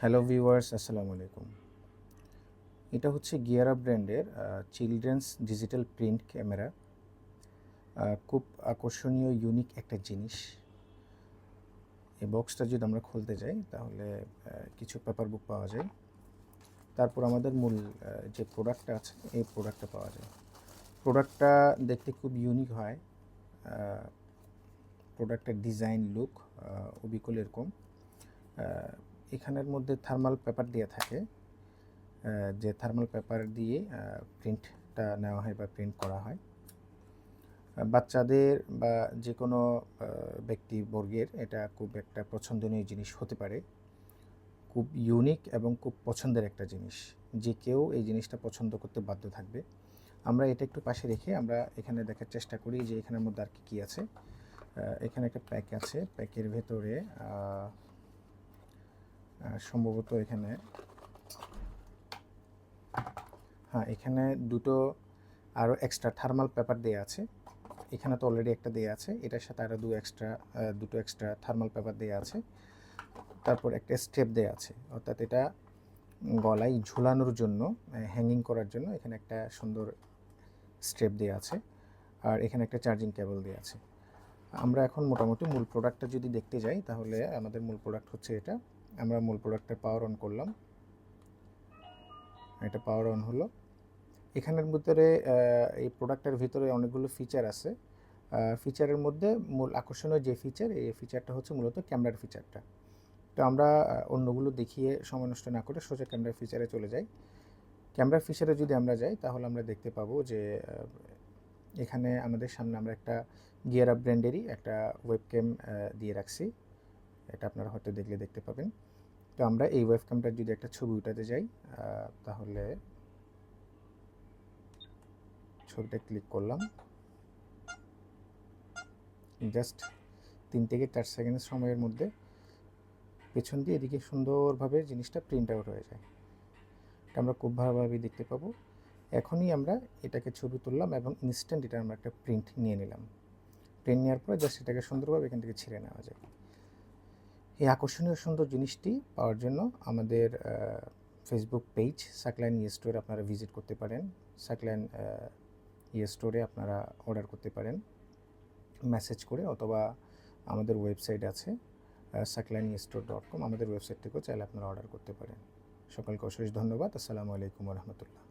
Hello viewers, আসসালামু আলাইকুম। এটা হচ্ছে গিয়ারা ব্র্যান্ডের চিলড্রেন্স ডিজিটাল প্রিন্ট ক্যামেরা। খুব আকর্ষণীয় ইউনিক একটা জিনিস। এই বক্সটা যদি আমরা খুলতে যাই তাহলে কিছু পেপার বুক পাওয়া যায়। তারপর আমাদের মূল যে প্রোডাক্টটা আছে এই প্রোডাক্টটা পাওয়া যায়। প্রোডাক্টটা দেখতে খুব ইউনিক হয়। প্রোডাক্টের ডিজাইন লুক অবিকল এরকম। এখানের মধ্যে থার্মাল পেপার দেওয়া থাকে, যে থার্মাল পেপার দিয়ে প্রিন্টটা নেওয়া হয় বা প্রিন্ট করা হয়। বাচ্চাদের বা যে কোনো ব্যক্তিবর্গের এটা খুব একটা পছন্দনীয় জিনিস হতে পারে। খুব ইউনিক এবং খুব পছন্দের একটা জিনিস, যে কেউ এই জিনিসটা পছন্দ করতে বাধ্য থাকবে। আমরা এটা একটু পাশে রেখে আমরা এখানে দেখার চেষ্টা করি যে এখানের মধ্যে আর কী আছে। এখানে একটা প্যাক আছে, প্যাকের ভেতরে সম্ভবত এখানে এখানে দুটো আরও এক্সট্রা থার্মাল পেপার দেওয়া আছে। এখানে তো অলরেডি একটা দেওয়া আছে, এটার সাথে আরও দুটো এক্সট্রা থার্মাল পেপার দেওয়া আছে। তারপর একটা স্টেপ দেওয়া আছে, অর্থাৎ এটা গলায় ঝুলানোর জন্য, হ্যাঙ্গিং করার জন্য এখানে একটা সুন্দর স্টেপ দেওয়া আছে। আর এখানে একটা চার্জিং কেবল দেওয়া আছে। আমরা এখন মোটামুটি মূল প্রোডাক্টটা যদি দেখতে যাই তাহলে আমাদের মূল প্রোডাক্ট হচ্ছে এটা। আমরা মূল প্রোডাক্টের পাওয়ার অন করলাম, এটা পাওয়ার অন হলো। এখানের ভিতরে এই প্রোডাক্টের ভিতরে অনেকগুলো ফিচার আছে। ফিচারের মধ্যে মূল আকর্ষণীয় যে ফিচার, এই ফিচারটা হচ্ছে মূলত ক্যামেরার ফিচারটা। তো আমরা অন্যগুলো দেখিয়ে সময় নষ্ট না করে সোজা ক্যামেরার ফিচারে চলে যাই। ক্যামেরার ফিচারে যদি আমরা যাই তাহলে আমরা দেখতে পাবো যে এখানে আমাদের সামনে আমরা একটা গিয়ারা ব্র্যান্ডেরই একটা ওয়েবক্যাম দিয়ে রাখছি। এটা আপনারা হয়তো দেখলে দেখতে পাবেন। তো আমরা এই ওয়েবক্যামটার যদি একটা ছবি উঠাতে যাই তাহলে ছবিটা ক্লিক করলাম, জাস্ট 3 থেকে 4 সেকেন্ডের সময়ের মধ্যে পেছন দিয়ে এদিকে সুন্দরভাবে জিনিসটা প্রিন্ট আউট হয়ে যায়। এটা আমরা খুব ভালোভাবেই দেখতে পাবো। এখনই আমরা এটাকে ছবি তুললাম এবং ইনস্ট্যান্ট এটা আমরা একটা প্রিন্ট নিয়ে নিলাম। প্রিন্ট নেওয়ার পরে জাস্ট এটাকে সুন্দরভাবে এখান থেকে ছিঁড়ে নেওয়া যায়। এই আকর্ষণীয় সুন্দর জিনিসটি পাওয়ার জন্য আমাদের ফেসবুক পেজ সাকলাইন স্টোরে আপনারা ভিজিট করতে পারেন। সাকলাইন স্টোরে আপনারা অর্ডার করতে পারেন মেসেজ করে, অথবা আমাদের ওয়েবসাইট আছে saklanistore.com, আমাদের ওয়েবসাইট থেকেও চাইলে আপনারা অর্ডার করতে পারেন। সকলকে অশেষ ধন্যবাদ। আসসালামু আলাইকুম ওয়া রাহমাতুল্লাহ।